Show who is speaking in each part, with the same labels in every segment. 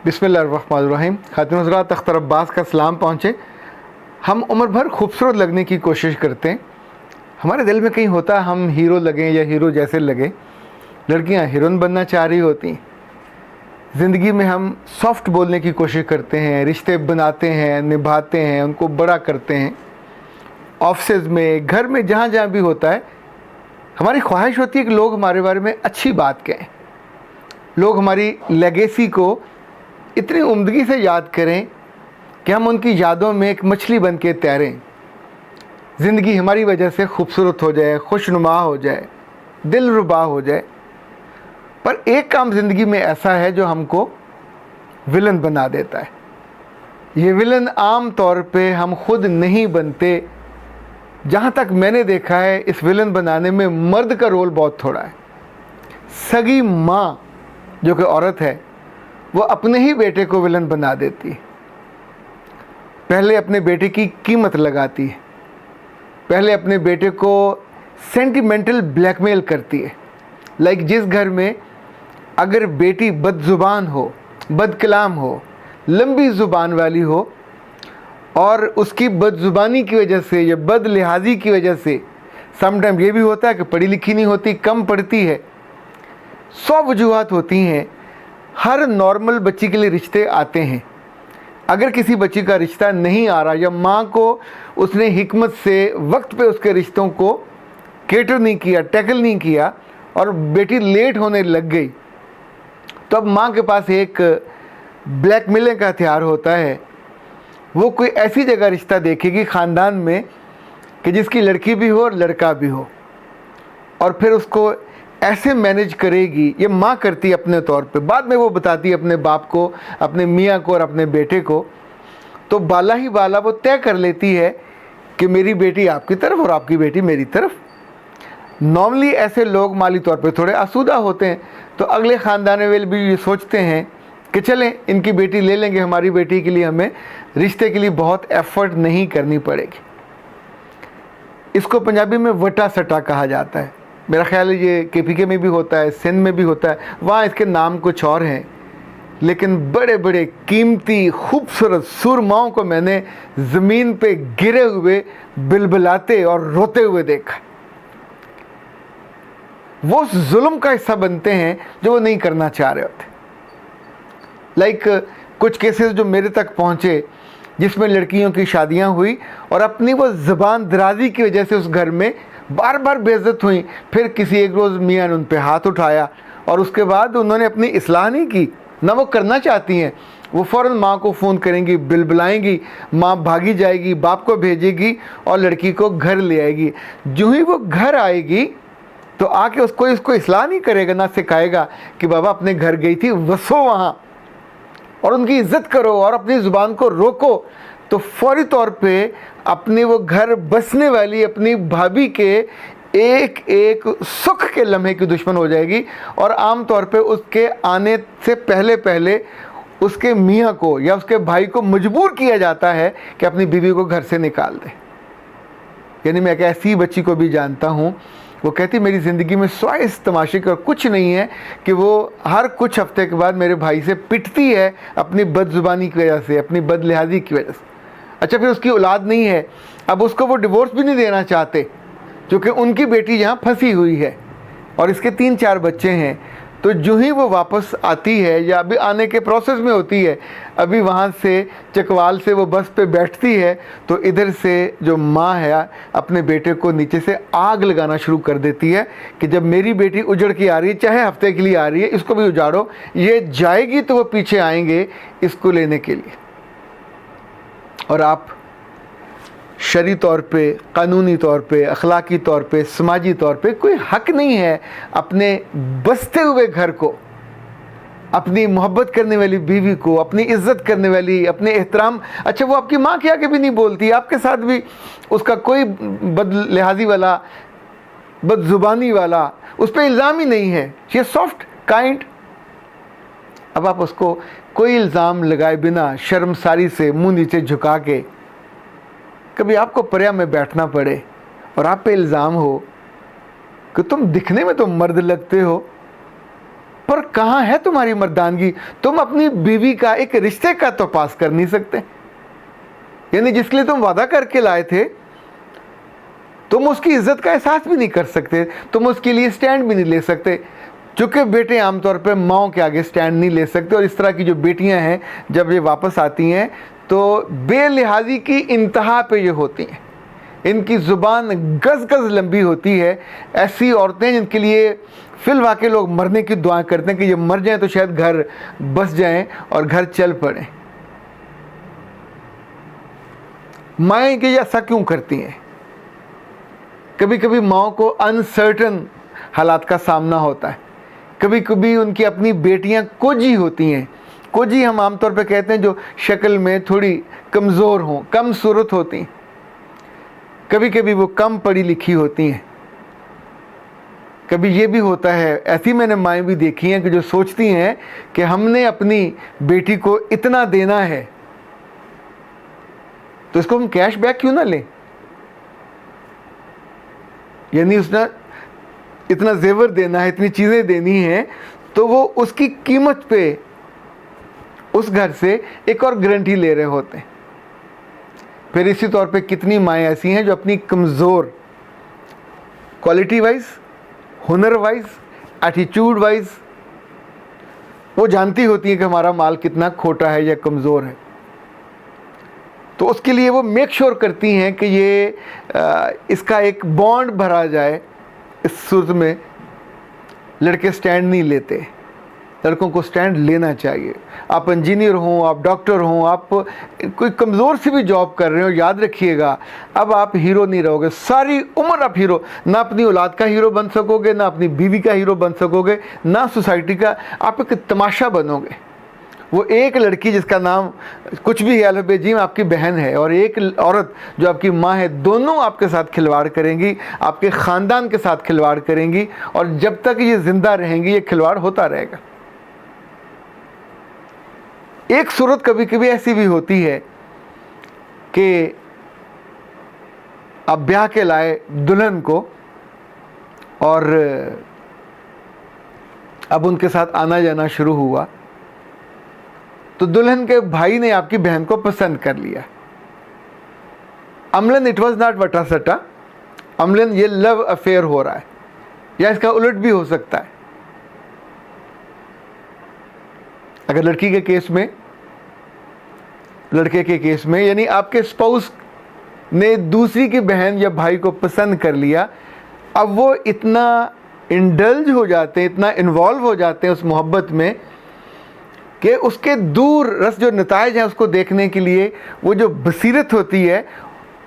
Speaker 1: बिस्मिल्लाहिर्रहमानिर्रहीम। खातिन हज़रात, अख्तर अब्बास का सलाम पहुँचे। हम उम्र भर खूबसूरत लगने की कोशिश करते हैं। हमारे दिल में कहीं होता है हम हीरो लगें या हीरो जैसे लगें। लड़कियां हीरोइन बनना चाह रही होती। ज़िंदगी में हम सॉफ्ट बोलने की कोशिश करते हैं, रिश्ते बनाते हैं, निभाते हैं, उनको बड़ा करते हैं। ऑफिस में, घर में, जहाँ जहाँ भी होता है, हमारी ख्वाहिश होती है कि लोग हमारे बारे में अच्छी बात कहें, लोग हमारी लेगेसी को इतनी उम्दगी से याद करें कि हम उनकी यादों में एक मछली बन के तैरें। ज़िंदगी हमारी वजह से खूबसूरत हो जाए, खुशनुमा हो जाए, दिलरुबा हो जाए। पर एक काम ज़िंदगी में ऐसा है जो हमको विलन बना देता है। ये विलन आम तौर पे हम खुद नहीं बनते। जहाँ तक मैंने देखा है, इस विलन बनाने में मर्द का रोल बहुत थोड़ा है। सगी माँ जो कि औरत है, वो अपने ही बेटे को विलन बना देती है। पहले अपने बेटे की कीमत लगाती है, पहले अपने बेटे को सेंटिमेंटल ब्लैकमेल करती है। लाइक जिस घर में अगर बेटी बदजुबान हो, बदकलाम हो, लंबी ज़ुबान वाली हो और उसकी बदजुबानी की वजह से या बद लिहाजी की वजह से, समटाइम ये भी होता है कि पढ़ी लिखी नहीं होती, कम पढ़ती है, 100 वजूहात होती हैं। हर नॉर्मल बच्ची के लिए रिश्ते आते हैं। अगर किसी बच्ची का रिश्ता नहीं आ रहा या माँ को उसने हिकमत से वक्त पे उसके रिश्तों को केटर नहीं किया, टैकल नहीं किया और बेटी लेट होने लग गई, तो अब माँ के पास एक ब्लैकमेलिंग का हथियार होता है। वो कोई ऐसी जगह रिश्ता देखेगी ख़ानदान में कि जिसकी लड़की भी हो और लड़का भी हो, और फिर उसको ऐसे मैनेज करेगी। ये माँ करती है अपने तौर पे, बाद में वो बताती है अपने बाप को, अपने मियाँ को और अपने बेटे को। तो बाला ही बाला वो तय कर लेती है कि मेरी बेटी आपकी तरफ और आपकी बेटी मेरी तरफ। नॉर्मली ऐसे लोग माली तौर पे थोड़े आसूदा होते हैं, तो अगले ख़ानदान वाले भी ये सोचते हैं कि चलें इनकी बेटी ले लेंगे, हमारी बेटी के लिए हमें रिश्ते के लिए बहुत एफर्ट नहीं करनी पड़ेगी। इसको पंजाबी में वटा सटा कहा जाता है। मेरा ख्याल है ये KPK में भी होता है, सिंध में भी होता है, वहाँ इसके नाम कुछ और हैं। लेकिन बड़े बड़े कीमती खूबसूरत सुरमाओं को मैंने ज़मीन पे गिरे हुए बिलबिलाते और रोते हुए देखा। वो जुल्म का हिस्सा बनते हैं जो वो नहीं करना चाह रहे होते। लाइक कुछ केसेस जो मेरे तक पहुँचे जिसमें लड़कियों की शादियाँ हुई और अपनी वो ज़बान दराजी की वजह से उस घर में बार बार बेइज्जत हुई। फिर किसी एक रोज़ मियाँ ने उन पे हाथ उठाया और उसके बाद उन्होंने अपनी इस्लाह नहीं की, ना वो करना चाहती हैं। वो फ़ौरन माँ को फ़ोन करेंगी, बिलबिलाएंगी, माँ भागी जाएगी, बाप को भेजेगी और लड़की को घर ले आएगी। जो ही वो घर आएगी तो आके उसको इस्लाह नहीं करेगा, ना सिखाएगा कि बाबा अपने घर गई थी, वसो वहाँ और उनकी इज़्ज़त करो और अपनी ज़ुबान को रोको। तो फौरी तौर पे अपने वो घर बसने वाली अपनी भाभी के एक एक सुख के लम्हे की दुश्मन हो जाएगी। और आम तौर पे उसके आने से पहले पहले उसके मियाँ को या उसके भाई को मजबूर किया जाता है कि अपनी बीवी को घर से निकाल दे। यानी मैं एक ऐसी बच्ची को भी जानता हूँ, वो कहती मेरी ज़िंदगी में स्वाय इस तमाशे का कुछ नहीं है कि वो हर कुछ हफ्ते के बाद मेरे भाई से पिटती है अपनी बदजुबानी की वजह से, अपनी बदलिहाजी की वजह से। अच्छा, फिर उसकी औलाद नहीं है, अब उसको वो डिवोर्स भी नहीं देना चाहते क्योंकि उनकी बेटी यहाँ फंसी हुई है और इसके 3-4 बच्चे हैं। तो जो ही वो वापस आती है या अभी आने के प्रोसेस में होती है, अभी वहाँ से चकवाल से वो बस पे बैठती है, तो इधर से जो माँ है अपने बेटे को नीचे से आग लगाना शुरू कर देती है कि जब मेरी बेटी उजड़ के आ रही है, चाहे हफ्ते के लिए आ रही है, इसको भी उजाड़ो, ये जाएगी तो वो पीछे आएंगे इसको लेने के लिए। और आप शरी तौर पे, कानूनी तौर पे, अखलाकी तौर पे, समाजी तौर पे कोई हक नहीं है अपने बसते हुए घर को, अपनी मोहब्बत करने वाली बीवी को, अपनी इज़्ज़त करने वाली, अपने एहतराम। अच्छा, वो आपकी माँ के आगे भी नहीं बोलती, आपके साथ भी उसका कोई बदलिहाजी वाला, बदजुबानी वाला उस पर इल्ज़ाम ही नहीं है। ये सॉफ्ट काइंड। अब आप उसको कोई इल्ज़ाम लगाए बिना शर्मसारी से मुंह नीचे झुका के, कभी आपको पर्या में बैठना पड़े और आप पे इल्ज़ाम हो कि तुम दिखने में तो मर्द लगते हो, पर कहाँ है तुम्हारी मर्दानगी? तुम अपनी बीवी का एक रिश्ते का तो पास कर नहीं सकते, यानी जिसके लिए तुम वादा करके लाए थे तुम उसकी इज्जत का एहसास भी नहीं कर सकते, तुम उसके लिए स्टैंड भी नहीं ले सकते। चूँकि बेटे आमतौर पर माओ के आगे स्टैंड नहीं ले सकते, और इस तरह की जो बेटियां हैं जब ये वापस आती हैं तो बेलिहाजी की इंतहा पे ये होती हैं, इनकी ज़ुबान गज़ गज़ लंबी होती है। ऐसी औरतें जिनके लिए फिल वाकई लोग मरने की दुआ करते हैं कि ये मर जाएं तो शायद घर बस जाएं और घर चल पड़े। माएँ कि ऐसा क्यों करती हैं? कभी कभी माओ को अनसर्टन हालात का सामना होता है, कभी कभी उनकी अपनी बेटियां कोजी होती हैं। कोजी हम आमतौर पर कहते हैं जो शक्ल में थोड़ी कमज़ोर हों, कम सूरत होती हैं, कभी कभी वो कम पढ़ी लिखी होती हैं। कभी ये भी होता है, ऐसी मैंने माएँ भी देखी हैं कि जो सोचती हैं कि हमने अपनी बेटी को इतना देना है तो इसको हम कैश बैक क्यों ना लें, यानी उसने इतना जेवर देना है, इतनी चीज़ें देनी हैं, तो वो उसकी कीमत पे उस घर से एक और गारंटी ले रहे होते हैं। फिर इसी तौर पे कितनी माएँ ऐसी हैं जो अपनी कमज़ोर क्वालिटी वाइज, हुनर वाइज, एटीट्यूड वाइज वो जानती होती हैं कि हमारा माल कितना खोटा है या कमज़ोर है, तो उसके लिए वो मेक श्योर करती हैं कि ये इसका एक बॉन्ड भरा जाए। इस सूरत में लड़के स्टैंड नहीं लेते, लड़कों को स्टैंड लेना चाहिए। आप इंजीनियर हों, आप डॉक्टर हों, आप कोई कमज़ोर सी भी जॉब कर रहे हो, याद रखिएगा अब आप हीरो नहीं रहोगे, सारी उम्र आप हीरो, ना अपनी औलाद का हीरो बन सकोगे, ना अपनी बीवी का हीरो बन सकोगे, ना सोसाइटी का, आप एक तमाशा बनोगे। वो एक लड़की जिसका नाम कुछ भी है अलबेजीम आपकी बहन है, और एक औरत जो आपकी माँ है, दोनों आपके साथ खिलवाड़ करेंगी, आपके ख़ानदान के साथ खिलवाड़ करेंगी, और जब तक ये ज़िंदा रहेंगी ये खिलवाड़ होता रहेगा। एक सूरत कभी कभी ऐसी भी होती है कि आप ब्याह के लाए दुल्हन को और अब उनके साथ आना जाना शुरू हुआ, तो दुल्हन के भाई ने आपकी बहन को पसंद कर लिया। अमलन इट वॉज नॉट वटा सटा, अमलन ये लव अफेयर हो रहा है, या इसका उलट भी हो सकता है। अगर लड़की के केस में, लड़के के केस में, यानी आपके स्पाउस ने दूसरी की बहन या भाई को पसंद कर लिया, अब वो इतना इंडल्ज हो जाते हैं, इतना इन्वॉल्व हो जाते हैं उस मोहब्बत में कि उसके दूर रस जो नताइज हैं उसको देखने के लिए वो जो बसीरत होती है,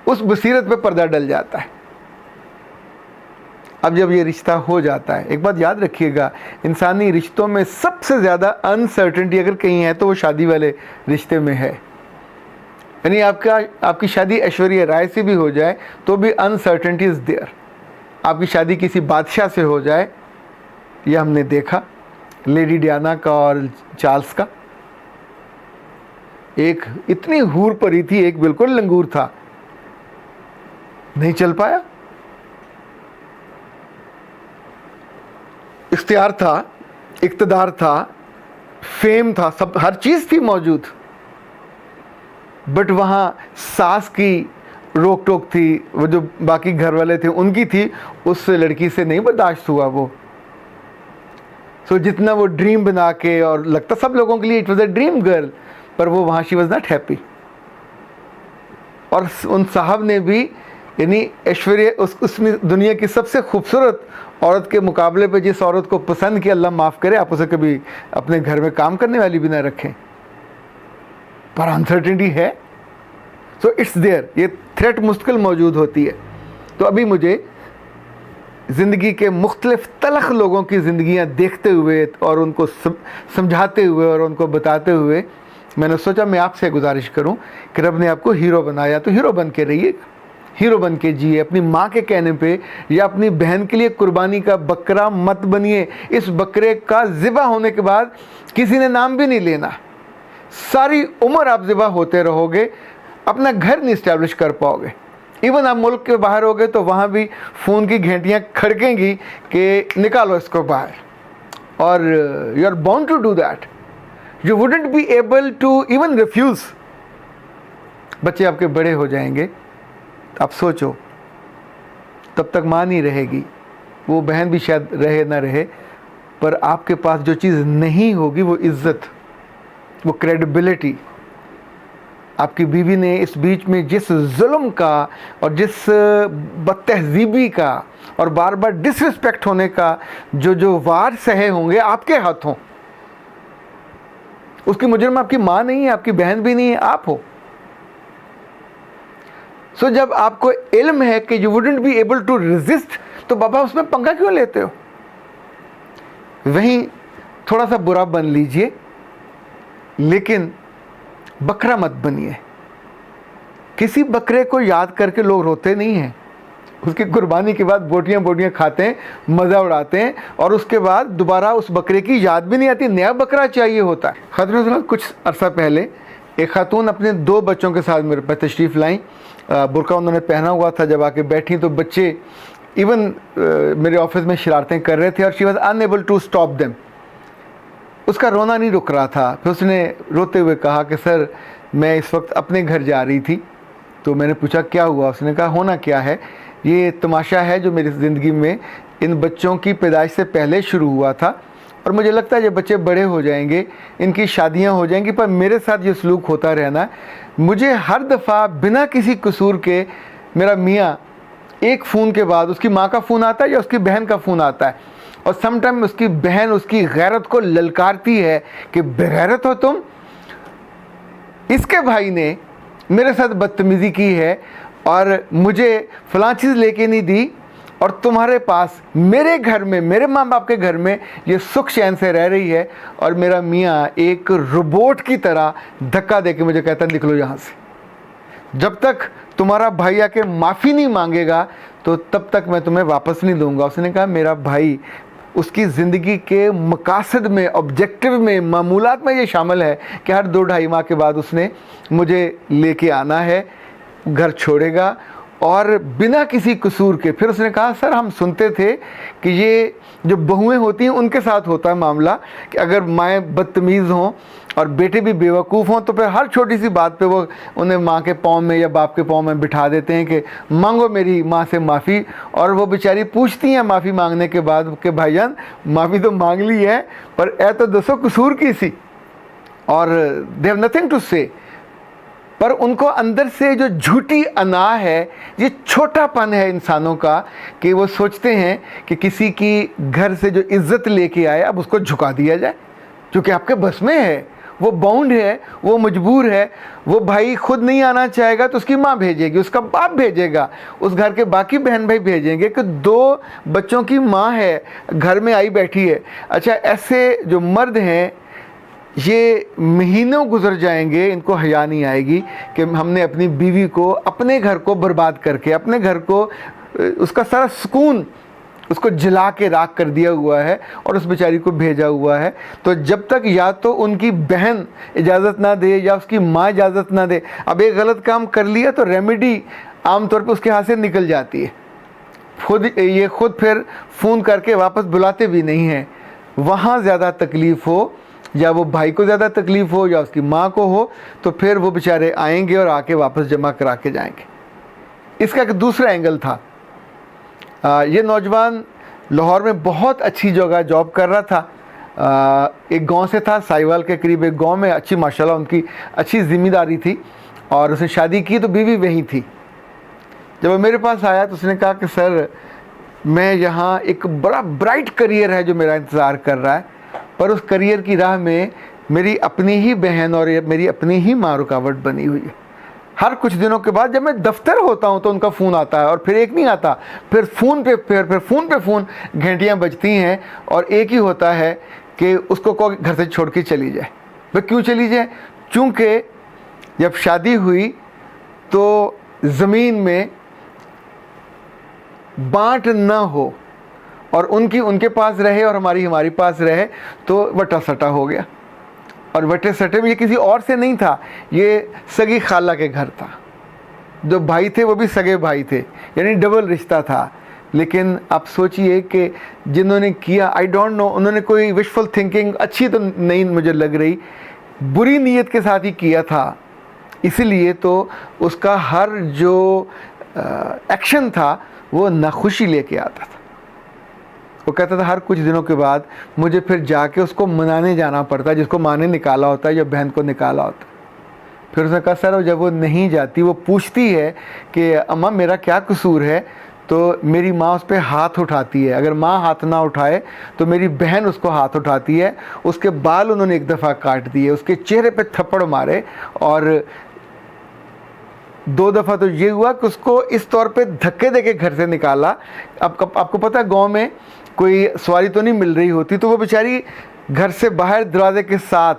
Speaker 1: उस बसीरत पे पर्दा डल जाता है। अब जब ये रिश्ता हो जाता है, एक बात याद रखिएगा, इंसानी रिश्तों में सबसे ज़्यादा अनसर्टेनिटी अगर कहीं है तो वो शादी वाले रिश्ते में है। यानी आपकी शादी ऐश्वर्या राय से भी हो जाए तो भी अनसर्टेनिटी इज़ देयर। आपकी शादी किसी बादशाह से हो जाए, यह हमने देखा लेडी डियाना का और चार्ल्स का, एक इतनी हूर परी थी, एक बिल्कुल लंगूर था, नहीं चल पाया। इख्तियार था, इक़्तिदार था, फेम था, सब हर चीज़ थी मौजूद, बट वहाँ सास की रोक टोक थी, वो जो बाकी घर वाले थे उनकी थी, उस लड़की से नहीं बर्दाश्त हुआ वो। सो जितना वो ड्रीम बना के, और लगता सब लोगों के लिए it was a dream girl, पर वो वहाँ शी वॉज नॉट हैप्पी। और उन साहब ने भी, यानी ऐश्वर्या उसने दुनिया की सबसे खूबसूरत औरत के मुकाबले पे जिस औरत को पसंद किया, अल्लाह माफ़ करे आप उसे कभी अपने घर में काम करने वाली भी ना रखें, पर अनसर्टेनिटी है। सो इट्स देयर, ये थ्रेट मुस्तकिल मौजूद होती है। तो अभी मुझे ज़िंदगी के मुख्तलिफ तलख लोगों की ज़िंदगियाँ देखते हुए और उनको समझाते हुए और उनको बताते हुए मैंने सोचा मैं आपसे गुजारिश करूं कि रब ने आपको हीरो बनाया तो हीरो बन के रहिएगा, हीरो बन के जिए। अपनी माँ के कहने पे या अपनी बहन के लिए कुर्बानी का बकरा मत बनिए। इस बकरे का ज़िबा होने के बाद किसी ने नाम भी नहीं लेना, सारी उम्र आप ज़िबा होते रहोगे, अपना घर नहीं इस्टेब्लिश कर पाओगे। इवन आप मुल्क के बाहर हो गए तो वहाँ भी फ़ोन की घंटियाँ खड़केंगी कि निकालो इसको बाहर, और you are bound to do that, you wouldn't be able to even refuse. बच्चे आपके बड़े हो जाएंगे, आप सोचो, तब तक माँ नहीं रहेगी, वो बहन भी शायद रहे ना रहे, पर आपके पास जो चीज़ नहीं होगी वो इज़्ज़त, वो क्रेडिबिलिटी। आपकी बीवी ने इस बीच में जिस जुल्म का और जिस बदतहजीबी का और बार बार डिसरिस्पेक्ट होने का जो वार सहे होंगे आपके हाथों, उसकी मुजरिम आपकी माँ नहीं है, आपकी बहन भी नहीं है, आप हो। सो जब आपको इल्म है कि you wouldn't be able to resist, तो बाबा उसमें पंगा क्यों लेते हो? वहीं थोड़ा सा बुरा बन लीजिए, लेकिन बकरा मत बनिए। किसी बकरे को याद करके लोग रोते नहीं हैं, उसकी कुर्बानी के बाद बोटियां बोटियां खाते हैं, मज़ा उड़ाते हैं, और उसके बाद दोबारा उस बकरे की याद भी नहीं आती, नया बकरा चाहिए होता है। खतरनाक कुछ अरसा पहले एक खातून अपने 2 बच्चों के साथ मेरे पास तशरीफ़ लाई। बुर्का उन्होंने पहना हुआ था। जब आके बैठी तो बच्चे इवन मेरे ऑफिस में शरारतें कर रहे थे और she was unable to stop them. उसका रोना नहीं रुक रहा था। फिर उसने रोते हुए कहा कि सर मैं इस वक्त अपने घर जा रही थी। तो मैंने पूछा क्या हुआ? उसने कहा होना क्या है, ये तमाशा है जो मेरी ज़िंदगी में इन बच्चों की पैदाइश से पहले शुरू हुआ था, और मुझे लगता है जब बच्चे बड़े हो जाएंगे, इनकी शादियां हो जाएंगी, पर मेरे साथ ये सलूक होता रहना। मुझे हर दफ़ा बिना किसी कसूर के मेरा मियाँ एक फ़ोन के बाद उसकी माँ का फ़ोन आता है या उसकी बहन का फ़ोन आता है, और समटाइम उसकी बहन उसकी गैरत को ललकारती है कि बेगैरत हो तुम, इसके भाई ने मेरे साथ बदतमीज़ी की है और मुझे फ़लाँ चीज़ लेके नहीं दी, और तुम्हारे पास मेरे घर में, मेरे माँ बाप के घर में ये सुख चैन से रह रही है। और मेरा मियाँ एक रोबोट की तरह धक्का दे के मुझे कहता निकलो यहाँ से, जब तक तुम्हारा भाई आके माफ़ी नहीं मांगेगा तो तब तक मैं तुम्हें वापस नहीं दूंगा। उसने कहा मेरा भाई, उसकी ज़िंदगी के मकासद में, ऑब्जेक्टिव में, मामूलात में ये शामिल है कि हर 2-2.5 माह के बाद उसने मुझे लेके आना है, घर छोड़ेगा, और बिना किसी कसूर के। फिर उसने कहा सर हम सुनते थे कि ये जो बहुएं होती हैं उनके साथ होता है मामला कि अगर माएँ बदतमीज़ हों और बेटे भी बेवकूफ़ हों तो फिर हर छोटी सी बात पे वो उन्हें माँ के पाँव में या बाप के पाँव में बिठा देते हैं कि मांगो मेरी माँ से माफ़ी। और वो बेचारी पूछती हैं माफ़ी मांगने के बाद कि भाईजान माफ़ी तो मांग ली है, पर ए तो दसो कसूर की सी, और दे हैव नथिंग टू से। पर उनको अंदर से जो झूठी अना है, ये छोटापन है इंसानों का, कि वो सोचते हैं कि किसी की घर से जो इज़्ज़त लेके आए अब उसको झुका दिया जाए, क्योंकि आपके बस में है, वो बाउंड है, वो मजबूर है। वो भाई खुद नहीं आना चाहेगा तो उसकी माँ भेजेगी, उसका बाप भेजेगा, उस घर के बाकी बहन भाई भेजेंगे कि 2 बच्चों की माँ है, घर में आई बैठी है। अच्छा, ऐसे जो मर्द हैं ये महीनों गुजर जाएंगे, इनको हया नहीं आएगी कि हमने अपनी बीवी को, अपने घर को बर्बाद करके, अपने घर को, उसका सारा सुकून उसको जला के राख कर दिया हुआ है और उस बेचारी को भेजा हुआ है। तो जब तक या तो उनकी बहन इजाज़त ना दे या उसकी माँ इजाज़त ना दे, अब एक गलत काम कर लिया तो रेमेडी आमतौर पे उसके हाथ से निकल जाती है। खुद फिर फ़ोन करके वापस बुलाते भी नहीं हैं। वहाँ ज़्यादा तकलीफ़ हो, या वो भाई को ज़्यादा तकलीफ़ हो या उसकी माँ को हो, तो फिर वो बेचारे आएंगे और आके वापस जमा करा के जाएंगे। इसका एक दूसरा एंगल था। ये नौजवान लाहौर में बहुत अच्छी जगह जॉब कर रहा था। एक गांव से था, साहिवाल के करीब एक गांव में, अच्छी माशाल्लाह उनकी अच्छी ज़िम्मेदारी थी, और उसने शादी की तो बीवी वहीं थी। जब वो मेरे पास आया तो उसने कहा कि सर मैं यहाँ, एक बड़ा ब्राइट करियर है जो मेरा इंतज़ार कर रहा है, पर उस करियर की राह में मेरी अपनी ही बहन और मेरी अपनी ही माँ रुकावट बनी हुई है। हर कुछ दिनों के बाद जब मैं दफ्तर होता हूँ तो उनका फ़ोन आता है, और फिर एक नहीं आता, फिर फ़ोन पे फिर फ़ोन पे फ़ोन, घंटियाँ बजती हैं, और एक ही होता है कि उसको कोई घर से छोड़ के चली जाए। वह क्यों चली जाए? चूँकि जब शादी हुई तो ज़मीन में बाँट ना हो, और उनके पास रहे और हमारी पास रहे, तो वटा सटा हो गया। और वटे सटे में ये किसी और से नहीं था, ये सगी खाला के घर था। जो भाई थे वो भी सगे भाई थे, यानी डबल रिश्ता था। लेकिन आप सोचिए कि जिन्होंने किया, आई डोंट नो, उन्होंने कोई विशफुल थिंकिंग अच्छी तो नहीं मुझे लग रही, बुरी नीयत के साथ ही किया था, इसीलिए तो उसका हर जो एक्शन था वो नाखुशी लेके आता था। वो कहता था हर कुछ दिनों के बाद मुझे फिर जाके उसको मनाने जाना पड़ता है, जिसको माँ ने निकाला होता है या बहन को निकाला होता है। फिर उसने कहा सर जब वो नहीं जाती, वो पूछती है कि अम्मा मेरा क्या कसूर है, तो मेरी माँ उस पर हाथ उठाती है। अगर माँ हाथ ना उठाए तो मेरी बहन उसको हाथ उठाती है। उसके बाल उन्होंने एक दफ़ा काट दिए, उसके चेहरे पे थप्पड़ मारे, और 2 दफ़ा तो ये हुआ कि उसको इस तौर पे धक्के देके घर से निकाला। आपको पता है गांव में कोई सवारी तो नहीं मिल रही होती, तो वो बेचारी घर से बाहर दरवाजे के साथ,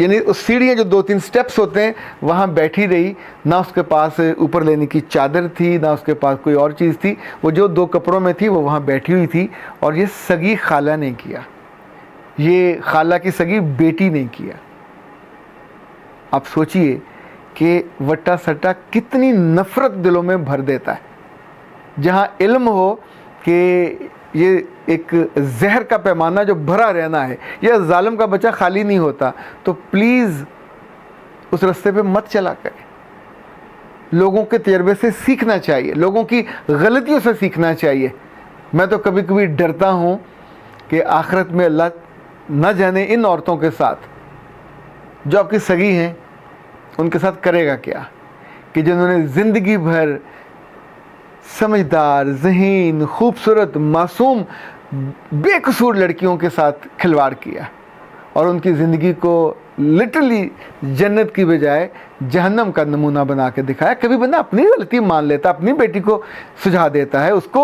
Speaker 1: यानी उस सीढ़ियाँ जो 2-3 स्टेप्स होते हैं वहाँ बैठी रही। ना उसके पास ऊपर लेने की चादर थी, ना उसके पास कोई और चीज़ थी, वो जो 2 कपड़ों में थी वो वहाँ बैठी हुई थी। और ये सगी खाला ने किया, ये खाला की सगी बेटी ने किया। आप सोचिए कि वट्टा सट्टा कितनी नफ़रत दिलों में भर देता है। जहाँ इल्म हो कि ये एक जहर का पैमाना जो भरा रहना है, यह जालिम का बच्चा खाली नहीं होता, तो प्लीज़ उस रास्ते पे मत चला करें। लोगों के तजर्बे से सीखना चाहिए, लोगों की गलतियों से सीखना चाहिए। मैं तो कभी कभी डरता हूँ कि आखिरत में अल्लाह न जाने इन औरतों के साथ जो आपकी सगी हैं उनके साथ करेगा क्या, कि जिन्होंने ज़िंदगी भर समझदार, ज़हीन, खूबसूरत, मासूम, बेकसूर लड़कियों के साथ खिलवाड़ किया और उनकी ज़िंदगी को लिटरली जन्नत की बजाय जहन्नम का नमूना बना के दिखाया। कभी बंदा अपनी गलती मान लेता, अपनी बेटी को सुझा देता है, उसको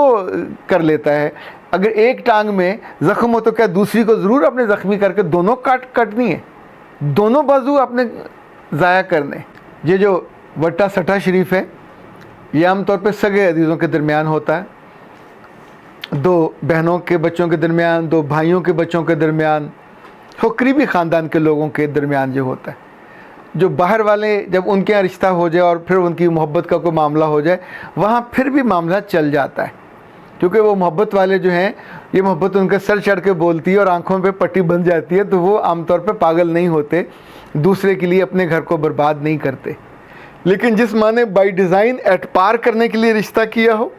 Speaker 1: कर लेता है। अगर एक टांग में ज़ख्म हो तो क्या दूसरी को ज़रूर अपने ज़ख्मी करके दोनों काटनी है, दोनों बाजू अपने ज़ाया करने। ये जो वट्टा सट्टा शरीफ है ये आमतौर पर सगे अजीज़ों के दरमियान होता है, 2 बहनों के बच्चों के दरमियान, 2 भाइयों के बच्चों के दरमियान, हो करीबी ख़ानदान के लोगों के दरमियान जो होता है। जो बाहर वाले जब उनके यहाँ रिश्ता हो जाए और फिर उनकी मोहब्बत का कोई मामला हो जाए, वहाँ फिर भी मामला चल जाता है, क्योंकि वो मोहब्बत वाले जो हैं, ये मोहब्बत उनके सर चढ़ के बोलती है और आँखों पे पट्टी बन जाती है, तो वो आमतौर पे पागल नहीं होते, दूसरे के लिए अपने घर को बर्बाद नहीं करते। लेकिन जिस माँ ने बाई डिज़ाइन एट पार करने के लिए रिश्ता किया हो,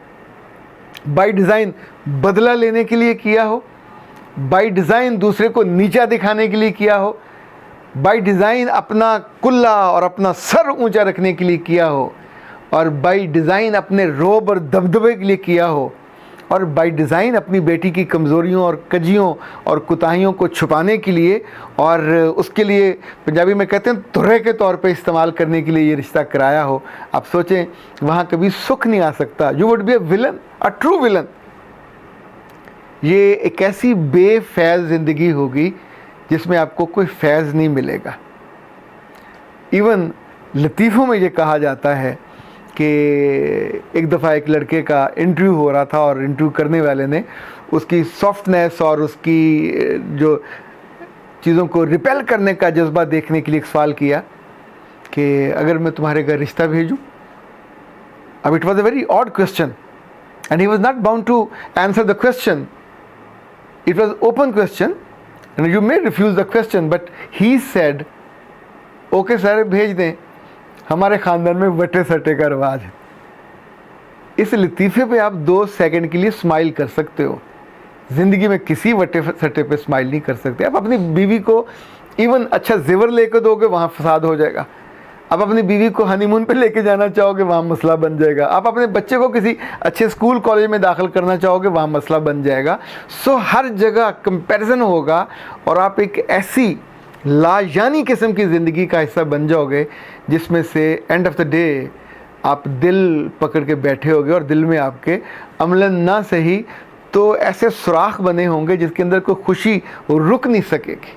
Speaker 1: बाई डिज़ाइन बदला लेने के लिए किया हो, बाई डिज़ाइन दूसरे को नीचा दिखाने के लिए किया हो, बाई डिज़ाइन अपना कुल्ला और अपना सर ऊंचा रखने के लिए किया हो, और बाई डिज़ाइन अपने रोब और दबदबे के लिए किया हो, और बाई डिज़ाइन अपनी बेटी की कमज़ोरियों और कजियों और कुताहियों को छुपाने के लिए और उसके लिए पंजाबी में कहते हैं तुर्रे के तौर पे इस्तेमाल करने के लिए ये रिश्ता कराया हो, आप सोचें वहाँ कभी सुख नहीं आ सकता। You would be a villain, a true villain. ये एक ऐसी बेफैज़ ज़िंदगी होगी जिसमें आपको कोई फैज़ नहीं मिलेगा। इवन लतीफ़ों में ये कहा जाता है कि एक दफ़ा एक लड़के का इंटरव्यू हो रहा था और इंटरव्यू करने वाले ने उसकी सॉफ्टनेस और उसकी जो चीज़ों को रिपेल करने का जज्बा देखने के लिए एक सवाल किया कि अगर मैं तुम्हारे घर रिश्ता भेजूं। अब it was a very odd question and he was not bound to answer the question, it was open question and you may refuse the question, but he said okay sir भेज दें, हमारे ख़ानदान में वट्टे सट्टे का रवाज है। इस लतीफ़े पे आप 2 सेकंड के लिए स्माइल कर सकते हो, ज़िंदगी में किसी वट्टे सट्टे पे स्माइल नहीं कर सकते। आप अपनी बीवी को इवन अच्छा जेवर लेकर दोगे, वहाँ फसाद हो जाएगा। आप अपनी बीवी को हनीमून पे लेके जाना चाहोगे, वहाँ मसला बन जाएगा। आप अपने बच्चे को किसी अच्छे स्कूल कॉलेज में दाखिल करना चाहोगे, वहाँ मसला बन जाएगा। सो हर जगह कंपैरिजन होगा और आप एक ऐसी लाजानी किस्म की ज़िंदगी का हिस्सा बन जाओगे जिसमें से एंड ऑफ द डे आप दिल पकड़ के बैठे होगे और दिल में आपके अमलन ना सही तो ऐसे सुराख बने होंगे जिसके अंदर कोई खुशी रुक नहीं सकेगी।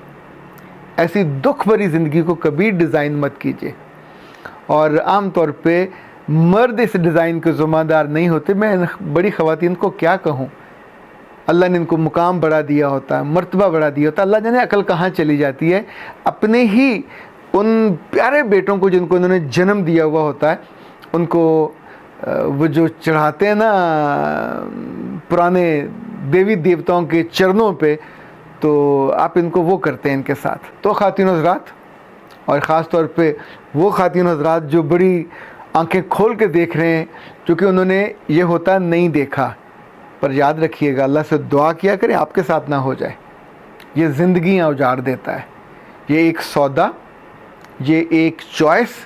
Speaker 1: ऐसी दुख भरी ज़िंदगी को कभी डिज़ाइन मत कीजिए। और आम तौर पे मर्द इस डिज़ाइन के ज़िम्मेदार नहीं होते। मैं बड़ी ख़वातीन को क्या कहूँ, अल्लाह ने इनको मुकाम बढ़ा दिया होता है, मर्तबा बढ़ा दिया होता है, अल्लाह जाने अकल कहाँ चली जाती है। अपने ही उन प्यारे बेटों को जिनको उन्होंने जन्म दिया हुआ होता है उनको वो जो चढ़ाते हैं ना पुराने देवी देवताओं के चरणों पे, तो आप इनको वो करते हैं इनके साथ। तो ख़ातिन हज़रात, और ख़ास तौर पे वो ख़ातिन हज़रात जो बड़ी आंखें खोल के देख रहे हैं, क्योंकि उन्होंने ये होता नहीं देखा, पर याद रखिएगा, अल्लाह से दुआ किया करें आपके साथ ना हो जाए। ये ज़िंदगियाँ उजाड़ देता है, ये एक सौदा, ये एक चॉइस,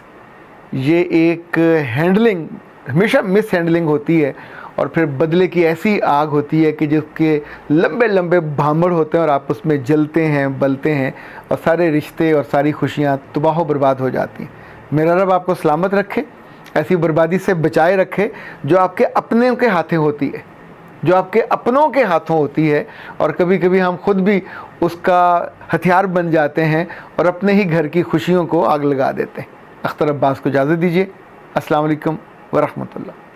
Speaker 1: ये एक हैंडलिंग हमेशा मिस हैंडलिंग होती है, और फिर बदले की ऐसी आग होती है कि जिसके लंबे लंबे भांबड़ होते हैं और आप उसमें जलते हैं, बलते हैं, और सारे रिश्ते और सारी खुशियाँ तबाह बर्बाद हो जाती हैं। मेरा रब आपको सलामत रखे, ऐसी बर्बादी से बचाए रखे जो आपके अपने के हाथों होती है, जो आपके अपनों के हाथों होती है, और कभी कभी हम खुद भी उसका हथियार बन जाते हैं और अपने ही घर की खुशियों को आग लगा देते हैं। अख्तर अब्बास को इजाज़त दीजिए। अस्सलाम वालेकुम व रहमतुल्लाह।